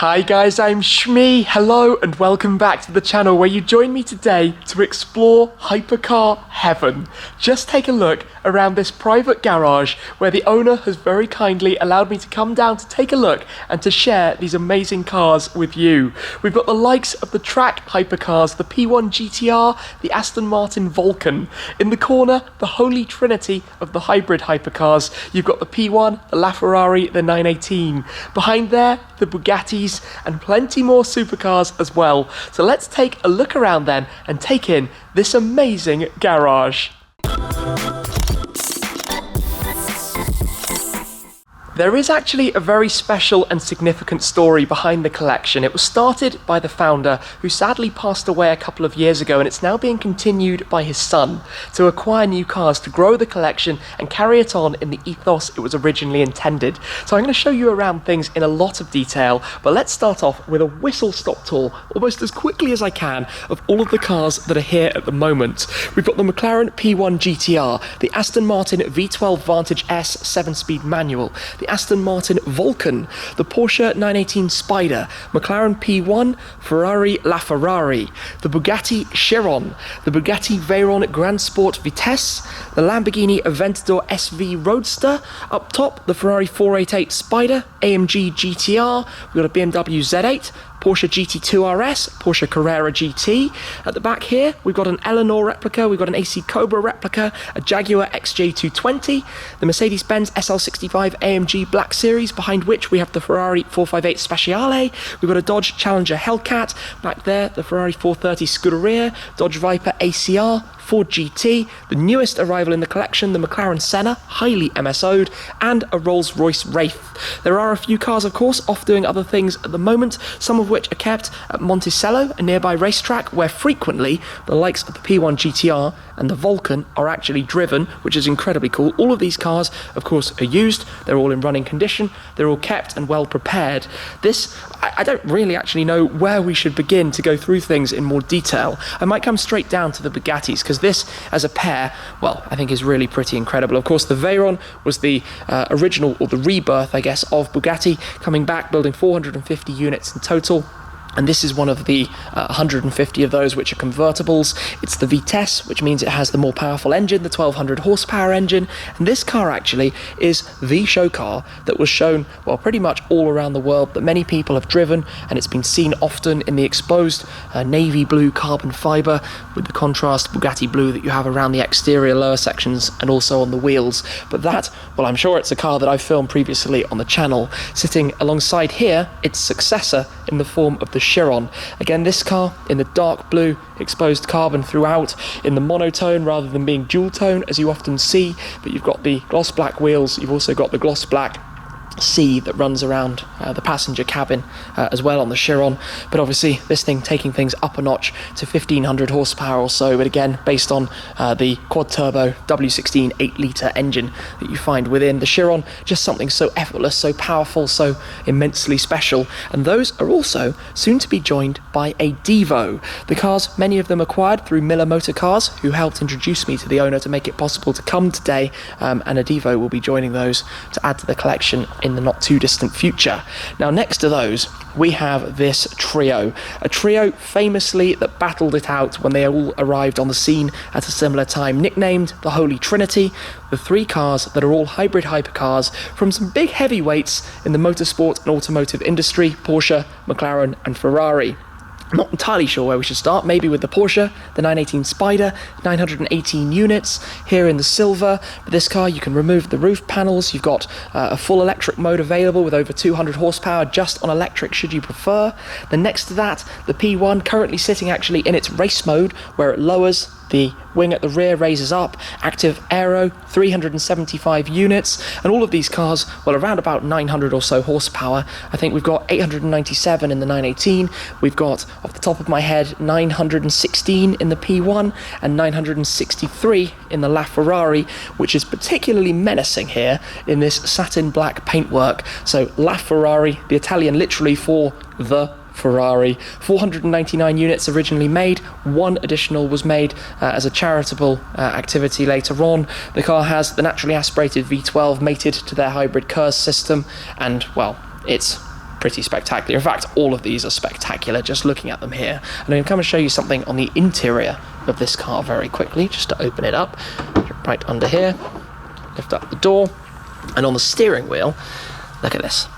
Hi guys, I'm Shmee. Hello and welcome back to the channel where you join me today to explore hypercar heaven. Just take a look around this private garage where the owner has very kindly allowed me to come down to take a look and to share these amazing cars with you. We've got the likes of the track hypercars, the P1 GTR, the Aston Martin Vulcan. In the corner, the holy trinity of the hybrid hypercars. You've got the P1, the LaFerrari, the 918. Behind there, the Bugattis, and plenty more supercars as well. So let's take a look around then and take in this amazing garage. There is actually a very special and significant story behind the collection. It was started by the founder, who sadly passed away a couple of years ago, and it's now being continued by his son to acquire new cars, to grow the collection and carry it on in the ethos it was originally intended. So I'm going to show you around things in a lot of detail, but let's start off with a whistle-stop tour, almost as quickly as I can, of all of the cars that are here at the moment. We've got the McLaren P1 GTR, the Aston Martin V12 Vantage S 7-speed manual, the Aston Martin Vulcan, the Porsche 918 Spider, McLaren P1, Ferrari LaFerrari, the Bugatti Chiron, the Bugatti Veyron Grand Sport Vitesse, the Lamborghini Aventador SV Roadster, up top the Ferrari 488 Spider, AMG GTR, we've got a BMW Z8, Porsche GT2 RS, Porsche Carrera GT. At the back here, we've got an Eleanor replica, we've got an AC Cobra replica, a Jaguar XJ220, the Mercedes-Benz SL65 AMG Black Series, behind which we have the Ferrari 458 Speciale. We've got a Dodge Challenger Hellcat, back there, the Ferrari 430 Scuderia, Dodge Viper ACR, Ford GT, the newest arrival in the collection, the McLaren Senna, highly MSO'd, and a Rolls-Royce Wraith. There are a few cars, of course, off doing other things at the moment, some of which are kept at Monticello, a nearby racetrack where frequently the likes of the P1 GTR and the Vulcan are actually driven, which is incredibly cool. All of these cars, of course, are used, they're all in running condition, they're all kept and well prepared. This, I don't really actually know where we should begin to go through things in more detail. I might come straight down to the Bugattis, because this, as a pair, well, I think is really pretty incredible. Of course, the Veyron was the original, or the rebirth, I guess, of Bugatti, coming back, building 450 units in total. And this is one of the 150 of those which are convertibles. It's the Vitesse, which means it has the more powerful engine, the 1200 horsepower engine. And this car actually is the show car that was shown, well, pretty much all around the world, that many people have driven, and it's been seen often in the exposed navy blue carbon fibre with the contrast Bugatti blue that you have around the exterior lower sections and also on the wheels. But that, well, I'm sure it's a car that I've filmed previously on the channel. Sitting alongside here, its successor in the form of the Chiron. Again, this car in the dark blue, exposed carbon throughout, in the monotone rather than being dual tone as you often see, but you've got the gloss black wheels, you've also got the gloss black sea that runs around the passenger cabin as well on the Chiron. But obviously this thing taking things up a notch to 1500 horsepower or so, but again based on the quad turbo W16 8-litre engine that you find within the Chiron. Just something so effortless, so powerful, so immensely special. And those are also soon to be joined by a Devo. The cars, many of them acquired through Miller Motor Cars, who helped introduce me to the owner to make it possible to come today, and a Devo will be joining those to add to the collection in the not too distant future. Now, next to those, we have this trio. A trio famously that battled it out when they all arrived on the scene at a similar time, nicknamed the Holy Trinity. The three cars that are all hybrid hypercars from some big heavyweights in the motorsport and automotive industry, Porsche, McLaren and Ferrari. I'm not entirely sure where we should start, maybe with the Porsche, the 918 Spider, 918 units, here in the silver. But this car, you can remove the roof panels, you've got a full electric mode available with over 200 horsepower just on electric should you prefer. Then next to that, the P1, currently sitting actually in its race mode, where it lowers, the wing at the rear raises up, active aero, 375 units, and all of these cars, well, around about 900 or so horsepower. I think we've got 897 in the 918, we've got, off the top of my head, 916 in the P1, and 963 in the LaFerrari, which is particularly menacing here in this satin black paintwork. So LaFerrari, the Italian literally for the Ferrari. 499 units originally made, one additional was made as a charitable activity later on. The car has the naturally aspirated V12 mated to their hybrid Curse system, and well, it's pretty spectacular. In fact, all of these are spectacular just looking at them here. And I'm going to come and show you something on the interior of this car very quickly, just to open it up. Right under here, lift up the door, and on the steering wheel, look at this.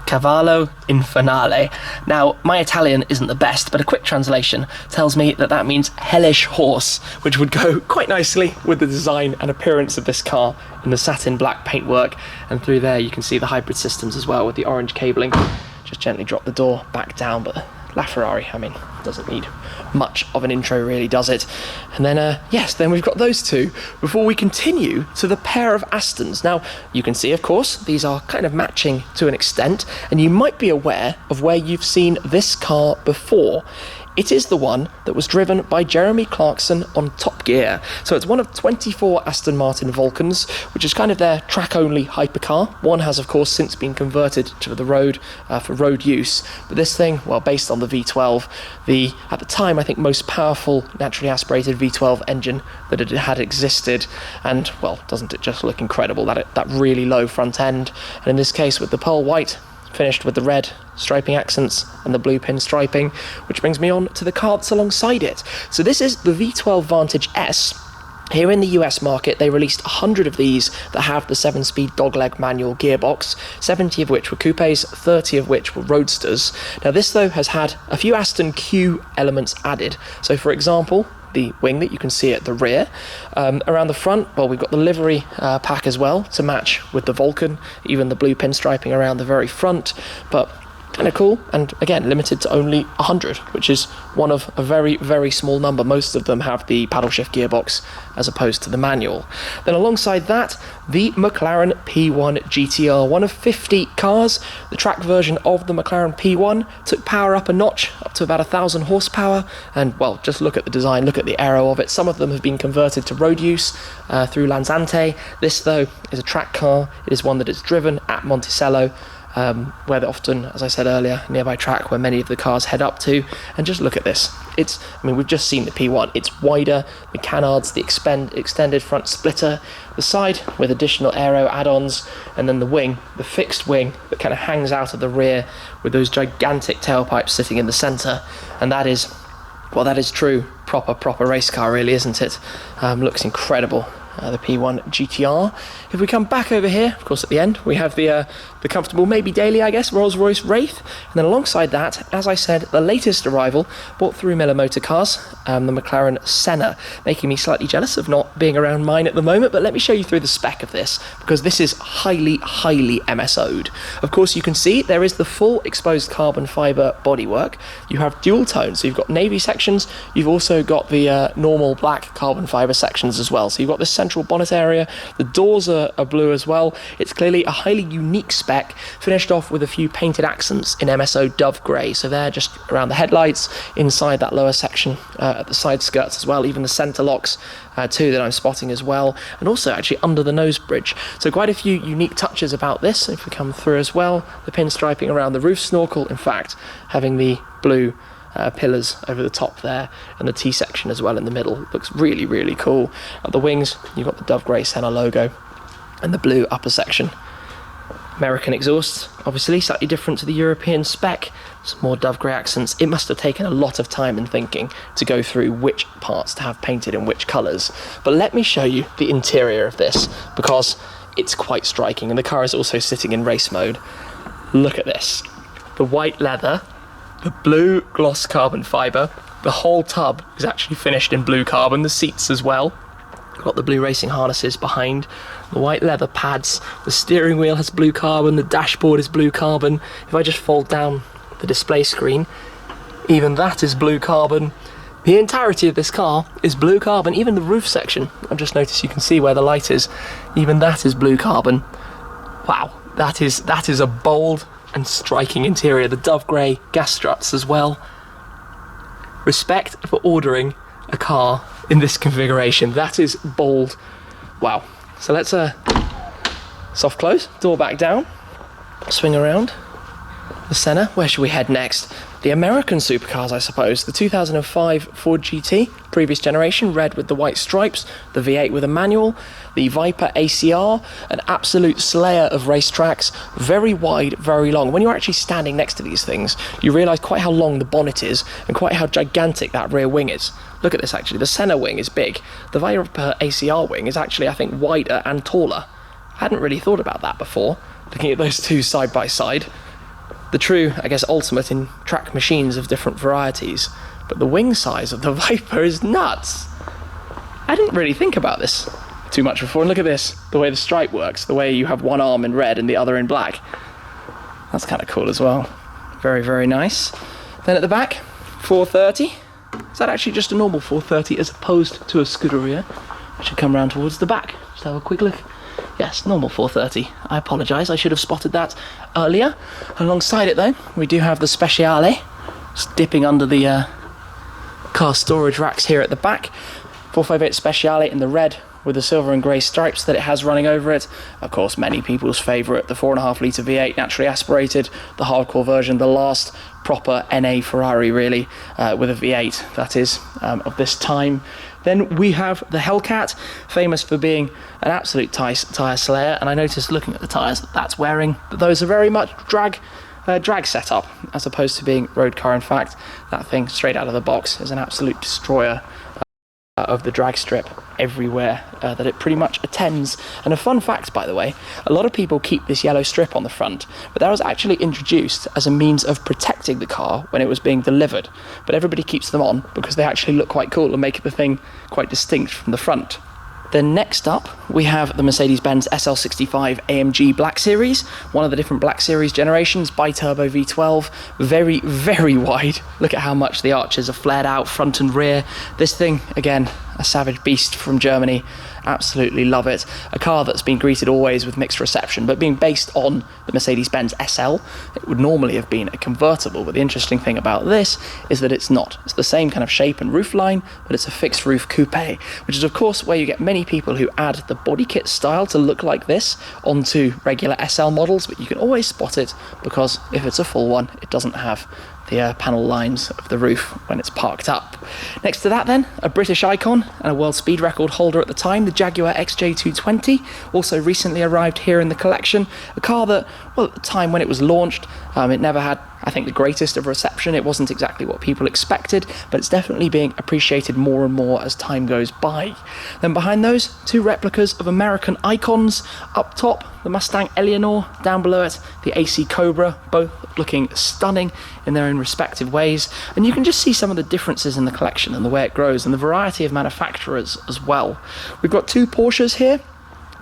Cavallo Infernale. Now, my Italian isn't the best, but a quick translation tells me that that means hellish horse, which would go quite nicely with the design and appearance of this car in the satin black paintwork. And through there you can see the hybrid systems as well with the orange cabling. Just gently drop the door back down, but LaFerrari, I mean, doesn't need much of an intro really, does it? And then, yes, then we've got those two before we continue to the pair of Astons. Now, you can see, of course, these are kind of matching to an extent, and you might be aware of where you've seen this car before. It is the one that was driven by Jeremy Clarkson on Top Gear. So it's one of 24 Aston Martin Vulcans, which is kind of their track-only hypercar. One has, of course, since been converted to the road for road use. But this thing, well, based on the V12, the, at the time, I think, most powerful naturally aspirated V12 engine that had existed. And, well, doesn't it just look incredible, that really low front end? And in this case, with the pearl white, finished with the red striping accents and the blue pin striping, which brings me on to the car that's alongside it. So this is the V12 Vantage S. Here in the US market, they released 100 of these that have the 7-speed dogleg manual gearbox, 70 of which were coupes, 30 of which were roadsters. Now this, though, has had a few Aston Q elements added. So, for example, the wing that you can see at the rear. Around the front, well, we've got the livery pack as well to match with the Vulcan, even the blue pinstriping around the very front, but kind of cool, and again limited to only 100, which is one of a very, very small number. Most of them have the paddle shift gearbox as opposed to the manual. Then alongside that, the McLaren P1 GTR, one of 50 cars. The track version of the McLaren P1 took power up a notch, up to about 1,000 horsepower, and, well, just look at the design, look at the aero of it. Some of them have been converted to road use through Lanzante. This, though, is a track car. It is one that is driven at Monticello, where they're often, as I said earlier, nearby track where many of the cars head up to. And just look at this. It's, I mean, we've just seen the P1. It's wider, the canards, the extended front splitter, the side with additional aero add-ons, and then the wing, the fixed wing that kind of hangs out of the rear with those gigantic tailpipes sitting in the centre. And that is, well, that is true proper race car, really, isn't it? Looks incredible. The P1 GTR. If we come back over here, of course at the end, we have the comfortable, maybe daily, I guess, Rolls-Royce Wraith. And then alongside that, as I said, the latest arrival, bought through Miller Motor Cars, the McLaren Senna, making me slightly jealous of not being around mine at the moment. But let me show you through the spec of this, because this is highly MSO'd. Of course, you can see there is the full exposed carbon fibre bodywork. You have dual tone, so you've got navy sections, you've also got the normal black carbon fibre sections as well. So you've got this central bonnet area, the doors are blue as well. It's clearly a highly unique spec, finished off with a few painted accents in MSO dove grey. So they're just around the headlights, inside that lower section, at the side skirts as well, even the centre locks too that I'm spotting as well, and also actually under the nose bridge. So quite a few unique touches about this. If we come through as well, the pinstriping around the roof snorkel, in fact, having the blue pillars over the top there, and the T-section as well in the middle. Looks really, really cool. At the wings, you've got the dove grey Senna logo and the blue upper section. American exhausts, obviously slightly different to the European spec. Some more dove grey accents. It must have taken a lot of time and thinking to go through which parts to have painted in which colours. But let me show you the interior of this, because it's quite striking, and the car is also sitting in race mode. Look at this. The white leather, the blue gloss carbon fibre. The whole tub is actually finished in blue carbon, the seats as well. Got the blue racing harnesses behind, the white leather pads, the steering wheel has blue carbon, the dashboard is blue carbon. If I just fold down the display screen, even that is blue carbon. The entirety of this car is blue carbon, even the roof section. I've just noticed you can see where the light is. Even that is blue carbon. Wow, that is a bold and striking interior. The dove grey gas struts as well. Respect for ordering a car in this configuration. That is bold. Wow. So let's soft close, door back down, swing around. the Senna. Where should we head next? The American supercars, I suppose. The 2005 Ford GT, previous generation, red with the white stripes, the V8 with a manual, the Viper ACR, an absolute slayer of racetracks, very wide, very long. When you're actually standing next to these things, you realise quite how long the bonnet is and quite how gigantic that rear wing is. Look at this actually, the Senna wing is big. The Viper ACR wing is actually, I think, wider and taller. I hadn't really thought about that before, looking at those two side by side. The true, I guess, ultimate in track machines of different varieties, but the wing size of the Viper is nuts. I didn't really think about this too much before, and look at this, the way the stripe works, the way you have one arm in red and the other in black. That's kind of cool as well. Very, very nice. Then at the back, 430. Is that actually just a normal 430 as opposed to a Scuderia? I should come round towards the back, just have a quick look. Yes, normal 430. I apologise, I should have spotted that earlier. Alongside it though, we do have the Speciale, just dipping under the car storage racks here at the back. 458 Speciale in the red with the silver and grey stripes that it has running over it. Of course, many people's favourite, the 4.5 litre V8 naturally aspirated, the hardcore version, the last proper NA Ferrari really, with a V8 that is, of this time. Then we have the Hellcat, famous for being an absolute tyre slayer, and I noticed looking at the tyres that that's wearing, that those are very much drag setup, as opposed to being road car. In fact, that thing straight out of the box is an absolute destroyer of the drag strip everywhere that it pretty much attends. And a fun fact, by the way, a lot of people keep this yellow strip on the front, but that was actually introduced as a means of protecting the car when it was being delivered. But everybody keeps them on because they actually look quite cool and make the thing quite distinct from the front. Then next up, we have the Mercedes-Benz SL65 AMG Black Series, one of the different Black Series generations, bi-turbo V12, very, very wide. Look at how much the arches are flared out front and rear. This thing, again, a savage beast from Germany. Absolutely love it. A car that's been greeted always with mixed reception, but being based on the Mercedes-Benz SL, it would normally have been a convertible, but the interesting thing about this is that it's not. It's the same kind of shape and roofline, but it's a fixed roof coupe, which is of course where you get many people who add the body kit style to look like this onto regular SL models, but you can always spot it because if it's a full one, it doesn't have the panel lines of the roof when it's parked up. Next to that then, a British icon and a world speed record holder at the time, the Jaguar XJ220, also recently arrived here in the collection. A car that, well, at the time when it was launched, it never had, I think, the greatest of reception. It wasn't exactly what people expected, but it's definitely being appreciated more and more as time goes by. Then behind those, two replicas of American icons. Up top, the Mustang Eleanor, down below it, the AC Cobra, both looking stunning in their own respective ways. And you can just see some of the differences in the collection and the way it grows and the variety of manufacturers as well. We've got two Porsches here.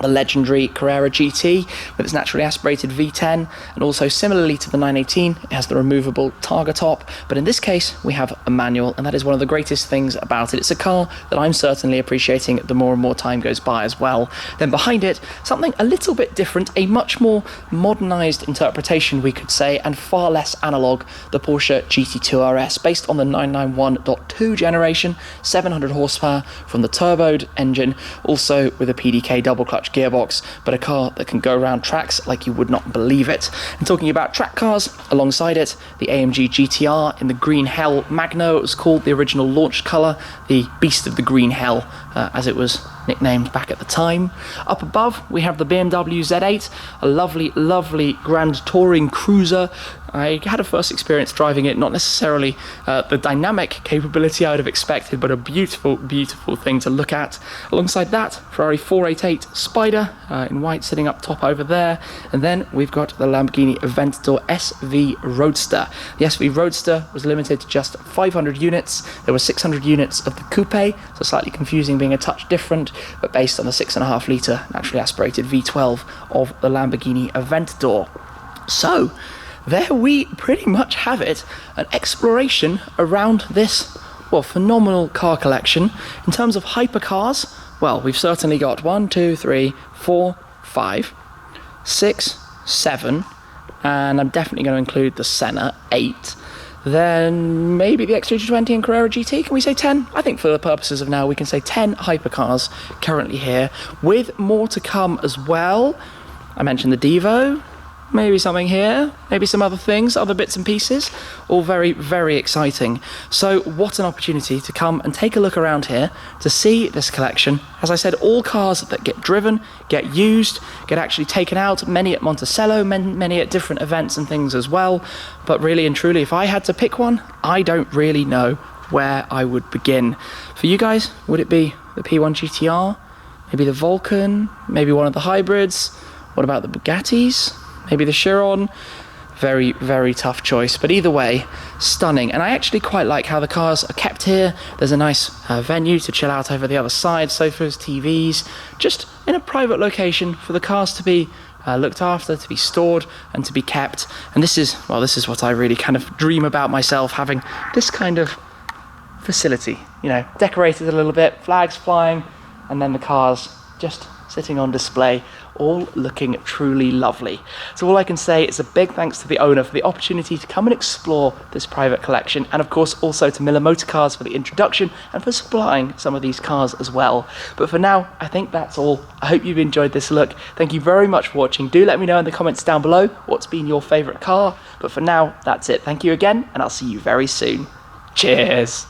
The legendary Carrera GT with its naturally aspirated V10, and also similarly to the 918, it has the removable Targa top, but in this case we have a manual, and that is one of the greatest things about it. It's a car that I'm certainly appreciating the more and more time goes by as well. Then behind it, something a little bit different, a much more modernised interpretation we could say, and far less analogue, the Porsche GT2 RS, based on the 991.2 generation, 700 horsepower from the turboed engine, also with a PDK double clutch gearbox, but a car that can go around tracks like you would not believe it. And talking about track cars, alongside it, the AMG GTR in the Green Hell Magno. It was called the original launch colour, the Beast of the Green Hell, as it was nicknamed back at the time. Up above, we have the BMW Z8, a lovely, lovely grand touring cruiser. I had a first experience driving it, not necessarily the dynamic capability I would have expected, but a beautiful, beautiful thing to look at. Alongside that, Ferrari 488 Spider in white sitting up top over there. And then we've got the Lamborghini Aventador SV Roadster. The SV Roadster was limited to just 500 units. There were 600 units of the coupe, so slightly confusing being a touch different, but based on the 6.5 litre naturally aspirated V12 of the Lamborghini Aventador. So, there we pretty much have it, an exploration around this, well, phenomenal car collection. In terms of hypercars, well, we've certainly got 1, 2, 3, 4, 5, 6, 7, and I'm definitely going to include the Senna, 8. Then maybe the XJ220 and Carrera GT, can we say 10? I think for the purposes of now we can say 10 hypercars currently here, with more to come as well. I mentioned the Devo. maybe something here, maybe some other things, other bits and pieces, all very, very exciting. So what an opportunity to come and take a look around here to see this collection. As I said, all cars that get driven, get used, get actually taken out, many at Monticello, many at different events and things as well. But really and truly, if I had to pick one, I don't really know where I would begin. For you guys, would it be the P1 GTR? Maybe the Vulcan? Maybe one of the hybrids? What about the Bugattis? Maybe the Chiron? Very, very tough choice, but either way, stunning. And I actually quite like how the cars are kept here. There's a nice venue to chill out over the other side, sofas, TVs, just in a private location for the cars to be looked after, to be stored and to be kept. And this is what I really kind of dream about myself, having this kind of facility, you know, decorated a little bit, flags flying, and then the cars just sitting on display, all looking truly lovely. So all I can say is a big thanks to the owner for the opportunity to come and explore this private collection, and of course also to Miller Motor Cars for the introduction and for supplying some of these cars as well. But for now, I think that's all. I hope you've enjoyed this look. Thank you very much for watching. Do let me know in the comments down below what's been your favourite car. But for now, that's it. Thank you again, and I'll see you very soon. Cheers!